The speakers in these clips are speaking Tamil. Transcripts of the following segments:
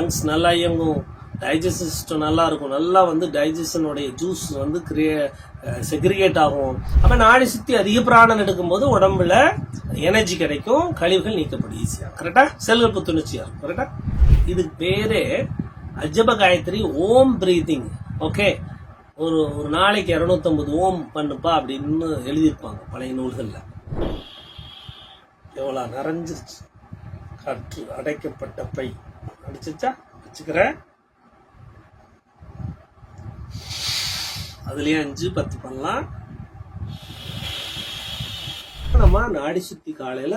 லங்ஸ் நல்லா இயங்கும், டைஜஸ்டிவ் சிஸ்டம் நல்லா இருக்கும், நல்லா வந்து டைஜஷனுடைய ஜூஸ் வந்து செக்ரிகேட் ஆகும். அப்போ நாடி சுற்றி அதிக பிராணம் எடுக்கும்போது உடம்புல எனர்ஜி கிடைக்கும், கழிவுகள் நீக்கப்படும் ஈஸியாக. கரெக்டாக செல்கள் புத்துணர்ச்சியாக இருக்கும். கரெக்டாக இதுக்கு பேரே அஜப காயத்ரி ஓம் பிரீத்திங். ஓகே, ஒரு நாளைக்கு 250 ஓம் பண்ணுப்பா அப்படின்னு எழுதியிருப்பாங்க பழைய நூல்களில். எவ்வளோ நிறைஞ்சிருச்சு, கற்று அடைக்கப்பட்ட பை அடிச்சிச்சா வச்சுக்கிறேன். அதுலயே 5 10 பண்ணலாம். நம்ம நாடி சுத்தி காலையில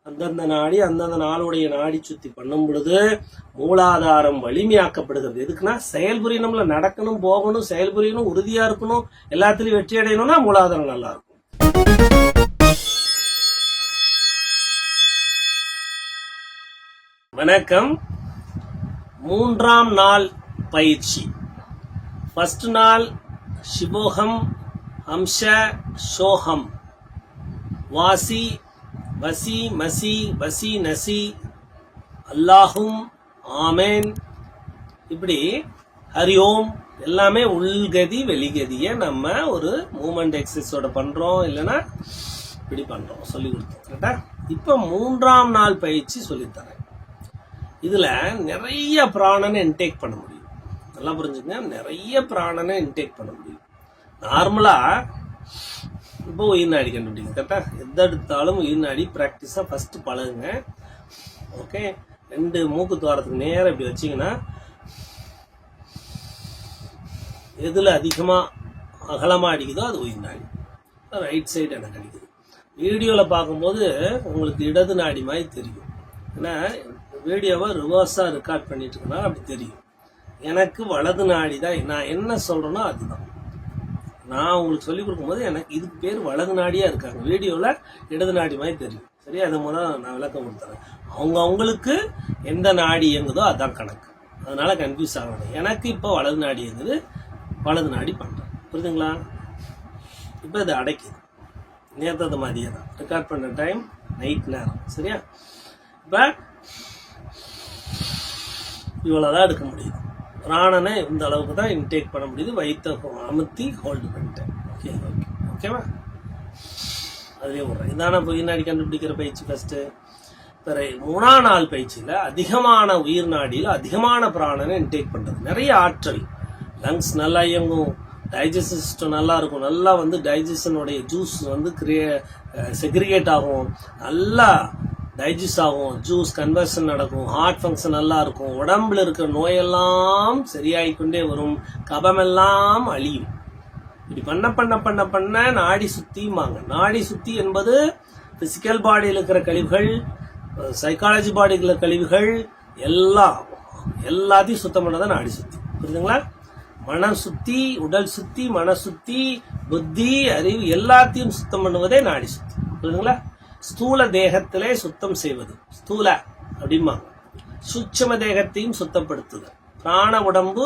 அந்தந்த நாடி அந்தந்த நாளுடைய நாடி சுத்தி பண்ணும் பொழுது மூலாதாரம் வலிமையாக்கப்படுகிறது. எதுக்குன்னா செயல்புரியணும்ல, நடக்கணும், போகணும், செயல்புரியணும், உறுதியா இருக்கணும், எல்லாத்துலயும் வெற்றி அடையணும்னா மூலாதாரம் நல்லா இருக்கும். வணக்கம். 3ஆம் நாள் பயிற்சி. ஃபர்ஸ்ட் நாள் சிவோகம், ஹம்ச, சோகம், வாசி, வசி, மசி, வசி, நசி, அல்லாஹும், ஆமேன், இப்படி ஹரி ஓம் எல்லாமே உள்கதி வெளிகதியை நம்ம ஒரு மூமெண்ட் எக்ஸசைஸோட பண்றோம், இல்லைன்னா இப்படி பண்றோம், சொல்லி கொடுத்தோம். கரெக்டா? இப்போ 3ஆம் நாள் பயிற்சி சொல்லித்தரேன். இதுல நிறைய பிராணனை இன்டேக் பண்ண முடியும். நல்லா புரிஞ்சுங்க, நிறைய பிராணனை இன்டேக் பண்ண முடியும். நார்மலா இப்போ உயிர் நாடி கண்டுபிடிங்க. கரெக்டா? எது எடுத்தாலும் உயிர் நாடி பிராக்டிஸா ஃபர்ஸ்ட் பழகுங்க. ஓகே, 2 மூக்கு துவாரத்துக்கு நேரம் இப்படி வச்சீங்கன்னா எதுல அதிகமா அகலமா அடிக்குதோ அது உயிர் நாடி. ரைட் சைடு எனக்கு அடிக்குது. வீடியோல பார்க்கும்போது உங்களுக்கு இடது நாடி மாதிரி தெரியும். ஏன்னா வீடியோவை ரிவர்ஸா ரெக்கார்ட் பண்ணிட்டு இருக்கனால அப்படி தெரியும். எனக்கு வலது நாடி தான். நான் என்ன சொல்றேனோ அதுதான். நான் உங்களுக்கு சொல்லிக் கொடுக்கும்போது எனக்கு இதுக்கு பேர் வலது நாடியா இருக்காங்க. வீடியோவில் இடது நாடி மாதிரி தெரியும். சரியா? அது முதல் நான் விளக்கம் கொடுத்துறேன். அவங்களுக்கு எந்த நாடி இயங்குதோ அதுதான் கணக்கு. அதனால கன்ஃபியூஸ் ஆகணும். எனக்கு இப்போ வலது நாடி இயங்குது, வலது நாடி பண்றேன். புரியுதுங்களா? இப்போ இது அடைக்குது. நேற்றது மாதிரியே தான். ரெக்கார்ட் பண்ண டைம் நைட் நேரம். சரியா? இப்போ இவ்வளோதான் எடுக்க முடியுது. பிராணனை இந்த அளவுக்கு தான் இன்டேக் பண்ண முடியுது. வயிற்ற அமுத்தி ஹோல்டு பண்ணிட்டேன். ஓகேவா? அதுலேயே விடுறேன். இதான உயிர் நாடி கண்டுபிடிக்கிற பயிற்சி ஃபர்ஸ்ட். 3ஆம் நாள் பயிற்சியில் அதிகமான உயிர் நாடியில் அதிகமான பிராணனை இன்டேக் பண்ணுறது. நிறைய ஆற்றல், லங்ஸ் நல்லா இயங்கும், டைஜஸ்டிவ் சிஸ்டம் நல்லா இருக்கும், நல்லா வந்து டைஜஷனுடைய ஜூஸ் வந்து செக்ரிகேட் ஆகும், நல்லா டைஜஸ்ட் ஆகும், ஜூஸ் கன்வர்ஷன் நடக்கும், ஹார்ட் ஃபங்க்ஷன் நல்லா இருக்கும், உடம்புல இருக்கிற நோயெல்லாம் சரியாயிக்கொண்டே வரும், கபமெல்லாம் அழியும். இப்படி பண்ண பண்ண பண்ண பண்ண நாடி சுத்திமாங்க. நாடி சுத்தி என்பது பிசிக்கல் பாடியில் இருக்கிற கழிவுகள், சைக்காலஜி பாடியில் இருக்கிற கழிவுகள் எல்லாத்தையும் சுத்தம் பண்ணதான் நாடி சுத்தி. புரியுதுங்களா? மன சுத்தி, உடல் சுத்தி, மன சுத்தி, புத்தி, அறிவு எல்லாத்தையும் சுத்தம் பண்ணுவதே நாடி சுத்தி. புரியுதுங்களா? ஸ்தூல தேகத்திலே சுத்தம் செய்வது ஸ்தூல அப்படிம்பாங்க. சூட்சும தேகத்தையும் சுத்தப்படுத்துதல். பிராண உடம்பு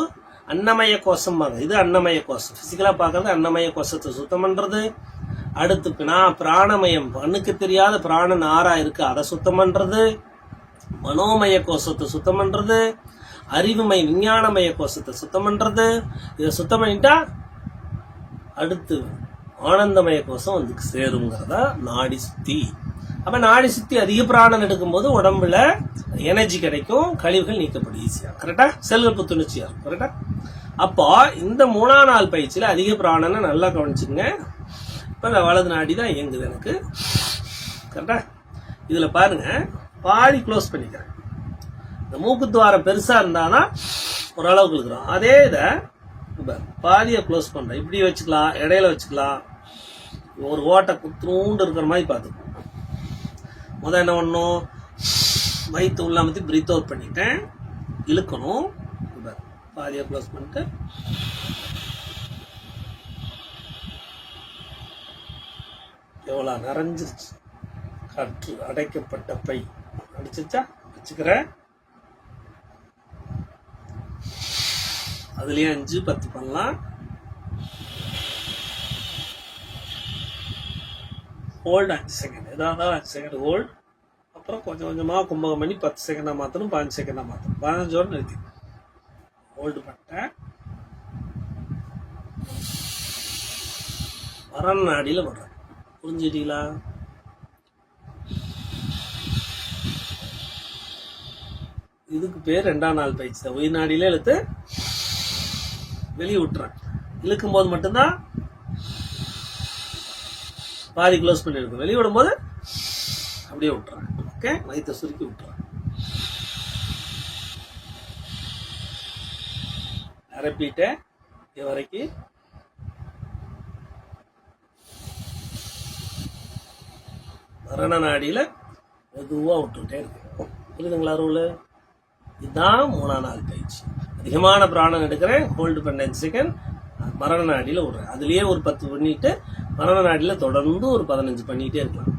அன்னமய கோஷம்பாங்க. இது அன்னமய கோஷம். பிசிக்கலா பார்க்கறது அன்னமய கோஷத்தை சுத்தம் பண்றது. அடுத்து பிராணமயம், கண்ணுக்கு தெரியாத பிராணன் 6 இருக்கு, அதை சுத்தம் பண்றது. மனோமய கோஷத்தை சுத்தம் பண்றது. அறிவுமய விஞ்ஞானமய கோஷத்தை சுத்தம் பண்றது. இதை சுத்தம் பண்ணிட்டா அடுத்து ஆனந்தமய கோஷம் வந்து சேருங்கிறதா நாடி சுத்தி. அப்ப நாடி சுத்தி அதிக பிராணம் எடுக்கும்போது உடம்புல எனர்ஜி கிடைக்கும், கழிவுகள் நீக்கப்படும் ஈஸியா. கரெக்டா? செல்கள் புத்துணர்ச்சியா இருக்கும். கரெக்டா? அப்போ இந்த 3ஆம் நாள் பயிற்சியில அதிக பிராணனை நல்லா கவனிச்சுங்க. இப்ப வலது நாடி தான் இயங்குது எனக்கு. கரெக்டா? இதுல பாருங்க, பாதி க்ளோஸ் பண்ணிக்கிறேன். இந்த மூக்குத்துவாரம் பெருசா இருந்தாதான் ஓரளவுக்கு இருக்கிறோம். அதே இதை பாதியை க்ளோஸ் பண்றேன். இப்படி வச்சுக்கலாம், இடையில வச்சுக்கலாம். ஒரு ஓட்டை குத்துண்டு இருக்கிற மாதிரி பார்த்துக்கணும். முதல் என்ன பண்ணணும், வயிற்று உள்ளாமத்தி பிரீத் அவுட் பண்ணிட்டேன், இழுக்கணும். பாதியை க்ளோஸ் பண்ணிட்டு எவ்வளோ நிறைஞ்சிருச்சு, கற்று அடைக்கப்பட்ட பை அடிச்சிச்சா வச்சுக்கிறேன். அதுலயே 5 10 பண்ணலாம். ஹோல்டு 5 செகண்ட், ஏதாவது 5 செகண்ட் ஹோல்டு. அப்புறம் கொஞ்சம் கொஞ்சமாக கும்பகம் பண்ணி 10 செகண்டாக மாற்றணும், 15 செகண்டாக மாற்றணும். 15ஓடு நிறுத்தி ஹோல்டு பண்ணிட்டேன். மரண நாடியில் விடுறேன். புரிஞ்சுட்டீங்களா? இதுக்கு பேர் 2ஆம் நாள் பயிற்சி தான். உயிர் நாடியில இழுத்து வெளியே விட்டுறேன். இழுக்கும் போது மட்டும்தான் பாதி க்ளோஸ் பண்ணி இருக்கும். வெளியே விடும்போது அப்படியே விட்டுறேன். ஓகே, வயிற்றை சுருக்கி விட்டுறேன். அரப்பிட்டேன் இது வரைக்கும். மரண நாடியில மெதுவாக விட்டுக்கிட்டே இருக்கு. புரியுதுங்களா ரூலு? இதுதான் 3ஆம் நாள் பயிற்சி. அதிகமான பிராணம் எடுக்கிறேன், ஹோல்டு பண்ண 5 செகண்ட், மரண நாடியில் விடுறேன். அதுலேயே ஒரு 10 பண்ணிட்டு மரண நாடியில் தொடர்ந்து ஒரு 15 பண்ணிகிட்டே இருக்கலாம்.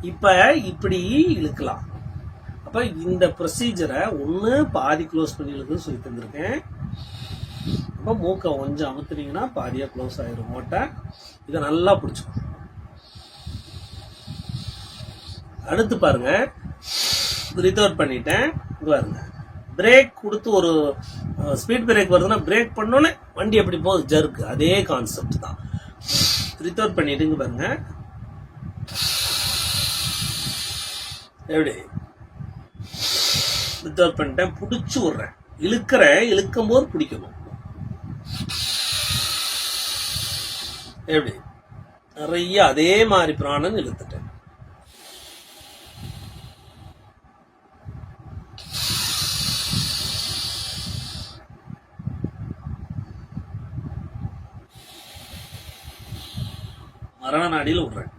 இப்போ இப்படி இழுக்கலாம். அப்போ இந்த ப்ரொசீஜரை ஒன்று பாதி க்ளோஸ் பண்ணி இழுக்குன்னு சொல்லி தந்திருக்கேன். அப்போ மூக்கை கொஞ்சம் அமுத்துனீங்கன்னா பாதியாக க்ளோஸ் ஆகிடும் ஓட்டை. இதை நல்லா பிடிச்சிக்கும். அடுத்து பாருங்க, பிரீத் அவுட் பண்ணிட்டேன். இங்கே பாருங்க, பிரேக் கொடுத்து ஒரு ஸ்பீட் பிரேக் வருதுன்னா பிரேக் பண்ணோன்னே வண்டி எப்படி போகுது, ஜர்க்கு. அதே கான்செப்ட் தான். பிரீத் அவுட் பண்ணிட்டு இங்க பாருங்க, எப்படி பிரீத் அவுட் பண்ணிட்டேன். பிடிச்சி விடுறேன், இழுக்கிறேன். இழுக்கும் போது பிடிக்கணும். எப்படி நிறைய அதே மாதிரி பிராணன் இழுத்துட்டேன். மரண நாடியில் விடுறேன்,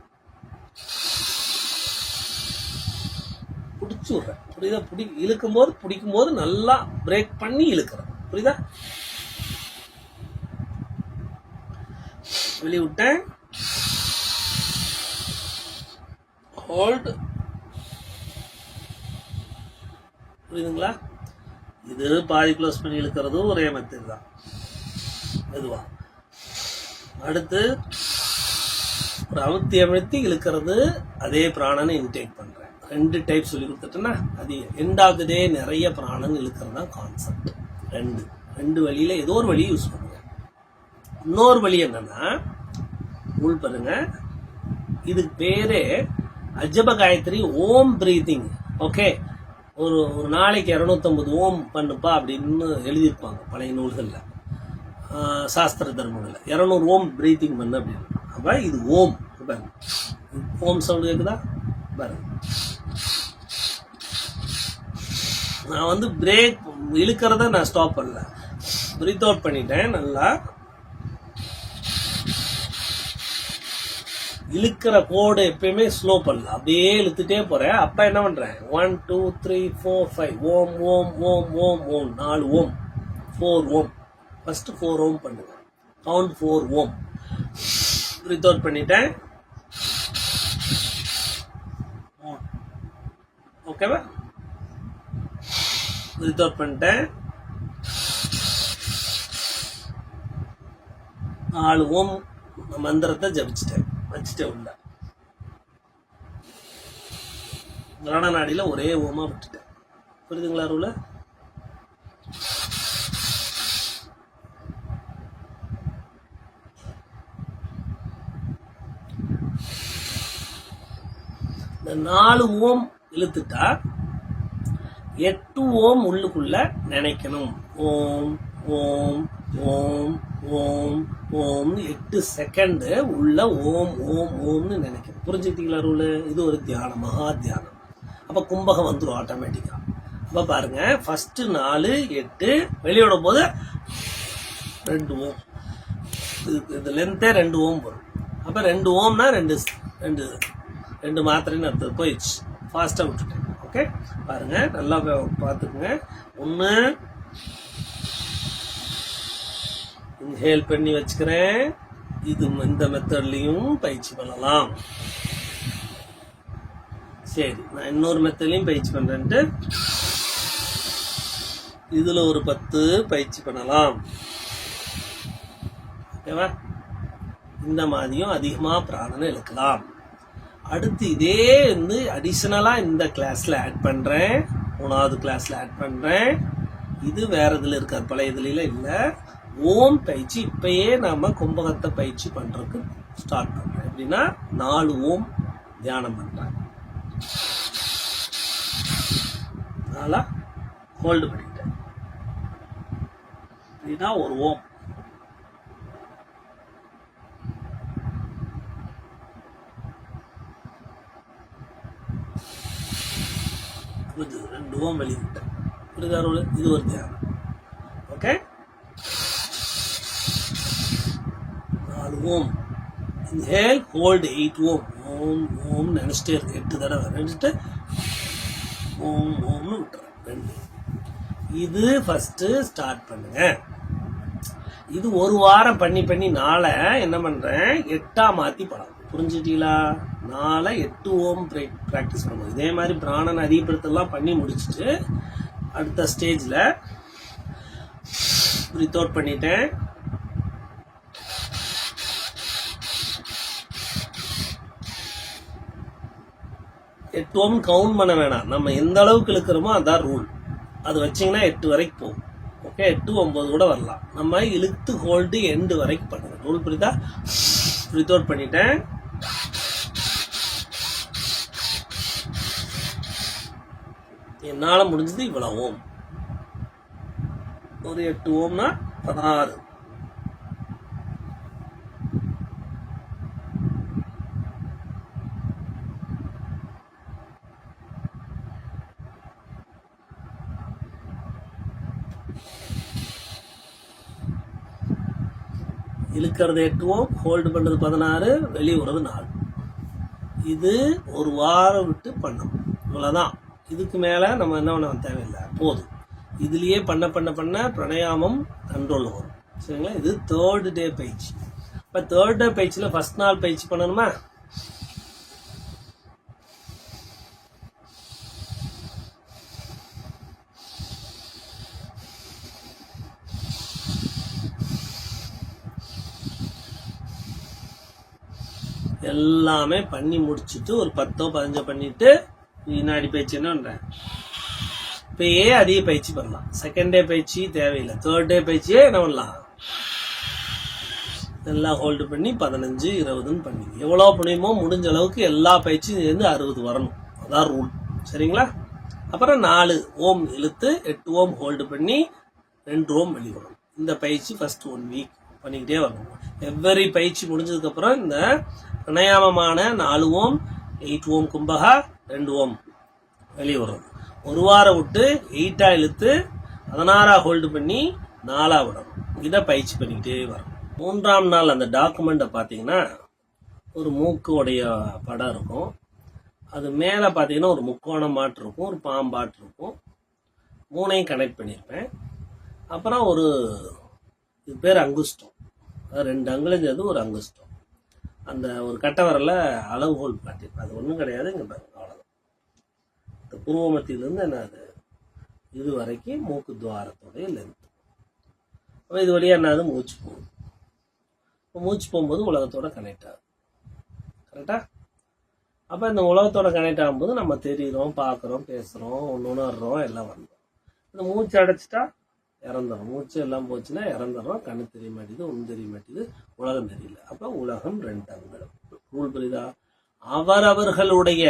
பிடிச்சி விடுறேன். புரியுதா? இழுக்கும் போது பிடிக்கும் போது நல்லா பிரேக் பண்ணி இழுக்கிறேன். புரியுதா? வெளியே விட்டேன், ஹோல்டு. புரியுதுங்களா? இது பாதி க்ளோஸ் பண்ணி இழுக்கிறதும் ஒரே மெத்தட் தான். மெதுவா அடுத்து ஒரு அமுத்தி இழுக்கிறது, அதே பிராணனை இன்டேக் பண்றேன். 2 டைப் சொல்லி கொடுத்துட்டேன்னா அது எண்ட் ஆஃப் தி டே நிறைய பிராணன் இழுக்கிறது தான் கான்செப்ட். 2 வழியில ஏதோ ஒரு வழி யூஸ் பண்ணுங்க. இன்னொரு வழி என்னன்னா, உள் பாருங்க, இதுக்கு பேரே அஜப காயத்ரி ஓம் பிரீத்திங். ஓகே, ஒரு நாளைக்கு 250 ஓம் பண்ணுப்பா அப்படின்னு எழுதியிருப்பாங்க பழைய நூல்கள்ல, சாஸ்திர தர்மங்கள்ல. 200 ஓம் பிரீத்திங் பண்ணு அப்படின்னு. அப்ப இது ஓம். ஓம் சவுண்ட் கேக்குதா பாருங்க. நான் பிரேக் இழுக்கிறத நான் ஸ்டாப் பண்ணல, பிரீத் அவுட் பண்ணிட்டேன். நல்லா இழுக்கிற கோடு எப்பயுமே ஸ்லோ பண்ணல, அப்படியே இழுத்துட்டே போறேன். அப்ப என்ன பண்றேன், 1 2 3 4 5 ஓம் ஓம் ஓம் ஓம் ஓம் 4 ஓம் 4 ஓம். ஃபர்ஸ்ட் 4 ஓம் பண்ணுங்க. கவுண்ட் 4 ஓம். பிரீத் அவுட் பண்ணிட்டேன். ஓகேவா? பிரீத் அவுட் பண்ணிட்டேன். 4 ஓம் மந்திரத்தை ஜபிச்சிட்டேன், வச்சுட்டேன் உள்ள. மரண நாடியில ஒரே ஓமா விட்டுட்டேன். புரியுதுங்களா ரூல? இந்த 4 ஓம் இழுத்துட்டா 8 ஓம் உள்ளுக்குள்ள நினைக்கணும். ஓம் ஓம் ஓம் ஓம் ஓம் 8 செகண்ட் உள்ள ஓம் ஓம் ஓம்னு நினைக்கணும். புரிஞ்சுக்கிட்டீங்களா ரூலு? இது ஒரு தியானம், மகா தியானம். அப்ப கும்பகம் வந்துடும் ஆட்டோமேட்டிக்கா. அப்ப பாருங்க, ஃபர்ஸ்ட் 4 8 வெளியோட போது 2 ஓம். இது லென்த்தே 2 ஓம் வரும். அப்ப 2 ஓம்னா 2 மாத்திரைன்னு அர்த்தம். போயிடுச்சு, ஃபாஸ்டா விட்டுட்டேன். ஓகே, பாருங்க, நல்லா பார்த்துக்குங்க. 1 இன்ஹேல் பண்ணி வச்சுக்கிறேன். இது இந்த மெத்தட்லையும் பயிற்சி பண்ணலாம். சரி, நான் இன்னொரு மெத்தட்லையும் பயிற்சி பண்றேன்ட்டு இதுல ஒரு 10 பயிற்சி பண்ணலாம். ஓகேவா? இந்த மாதிரியும் அதிகமா பிராணனை இழுக்கலாம். அடுத்து இதே வந்து அடிஷனலா இந்த கிளாஸ்ல ஆட் பண்றேன், 3வது கிளாஸ்ல ஆட் பண்றேன். இது வேற இதுல இருக்காது, பழைய இதுல இல்ல. ஓம் பயிற்சி இப்பயே நாம கும்பகத்தை பயிற்சி பண்றதுக்கு ஸ்டார்ட் பண்றேன். எப்படின்னா 4 ஓம் தியானம் பண்றேன். அதனால ஹோல்டு பண்ணிட்டேன். இதுதான் ஒரு ஓம். இது 2 ஓம் வெளியிட்டேன். இது ஒரு தியானம். ஓகே, 4 ஓம். இன்ஹேல், ஹோல்டு 8 ஓம். ஓம் ஓம் நினைச்சிட்டே இருக்கு. 8 தடவை நினைச்சிட்டு ஓம் ஓம்னு விட்டுறேன். 2. இது ஃபர்ஸ்ட் ஸ்டார்ட் பண்ணுங்க. இது ஒரு வாரம் பண்ணி நாளை என்ன பண்றேன், 8ஆ மாத்தி படம். புரிஞ்சுட்டீங்களா? நாளை 8 ஓம் பிராக்டிஸ் பண்ணுவோம். இதே மாதிரி பிராணன் அதிகப்படுத்தலாம் பண்ணி முடிச்சுட்டு அடுத்த ஸ்டேஜ்ல பிரீத் அவுட் பண்ணிட்டேன். எட்டு ஓம் கவுண்ட் பண்ண வேணாம். நம்ம எந்த அளவுக்கு இழுக்கிறோமோ அதான் ரூல். அது வச்சிங்கன்னா 8 வரைக்கும் போகும். ஓகே, 8, 9 கூட வரலாம். நம்ம இழுத்து ஹோல்டு எண்டு வரைக்கும் பண்ணுங்க. ரூல் புரியுதா? பிரீத் அவுட் பண்ணிட்டேன். என்னால முடிஞ்சது இவ்வளவு ஓம். ஒரு 8 ஓம்னா 16. இழுக்கிறது 8 ஓம், ஹோல்டு பண்றது 16, வெளியே விடுறது 4. இது ஒரு வாரம் விட்டு பண்ணணும். இவ்வளவுதான். இதுக்கு மேல நம்ம என்ன பண்ண தேவையில்லை, போதும். இதுலயே பண்ண பிரணயாமம் கண்ட்ரோல் வரும். சரிங்களா? இது 3rd டே பயிற்சி. இப்ப 3rd டே பயிற்சியில ஃபர்ஸ்ட் நாள் பயிற்சி பண்ணணுமா? எல்லாமே பண்ணி முடிச்சுட்டு ஒரு 10 15 பண்ணிட்டு வினாடி பயிற்சி என்ன பண்றேன், இப்பயே அதிக பயிற்சி பண்ணலாம். 2nd டே பயிற்சி தேவையில்லை. 3rd டே பயிற்சியே என்ன பண்ணலாம், எல்லாம் ஹோல்டு பண்ணி 15 20 பண்ணி எவ்வளவு பண்ணியுமோ முடிஞ்ச அளவுக்கு எல்லா பயிற்சியும் சேர்ந்து 60 வரணும். அதான் ரூல். சரிங்களா? அப்புறம் 4 ஓம் இழுத்து 8 ஓம் ஹோல்டு பண்ணி 2 ஓம் வெளிவரும். இந்த பயிற்சி ஃபர்ஸ்ட் 1 வீக் பண்ணிக்கிட்டே வரணும். எவ்வரி பயிற்சி முடிஞ்சதுக்கு அப்புறம் இந்த பிரணயாமமான 4 ஓம் 8 ஓம் கும்பகா 2 ஓம் வெளியே வரும். ஒரு வாரம் விட்டு 8ஆ இழுத்து 16ஆ ஹோல்டு பண்ணி 4ஆ விடணும். இதை பயிற்சி பண்ணிக்கிட்டே வரும். 3ஆம் நாள் அந்த டாக்குமெண்ட்டை பார்த்தீங்கன்னா ஒரு மூக்கு உடைய படம் இருக்கும். அது மேலே பார்த்தீங்கன்னா ஒரு முக்கோணம் மாட்டு இருக்கும், ஒரு பாம்பாட்டு இருக்கும். 3ஐயும் கனெக்ட் பண்ணியிருப்பேன். அப்புறம் ஒரு இது பேர் அங்குஷ்டம். 2 அங்குலம் சேர்ந்து ஒரு அங்குஷ்டம். அந்த ஒரு கட்டை வரல அளவுகோல் காட்டியிருப்பேன். அது ஒன்றும் கிடையாது. இங்கே பாருங்க, அவ்வளோதான். இந்த புருவ மத்தியிலிருந்து என்ன அது இது வரைக்கும் மூக்கு துவாரத்தோடைய லென்த். அப்போ இது வழியாக என்னது மூச்சு போகும். இப்போ மூச்சு போகும்போது உலகத்தோட கனெக்ட் ஆகுது. கரெக்டா? அப்போ இந்த உலகத்தோட கனெக்ட் ஆகும்போது நம்ம தெரியுறோம், பார்க்குறோம், பேசுகிறோம், உணர்றோம், எல்லாம் வந்தோம். இந்த மூச்சு அடைச்சிட்டா இறந்துடும். மூச்சு எல்லாம் போச்சுன்னா இறந்துடும். கண்ணு தெரிய மாட்டேது, ஒன்று தெரிய மாட்டேது, உலகம் தெரியல. அப்போ உலகம் 2 அங்குலம். ரூல் புரியுதா? அவரவர்களுடைய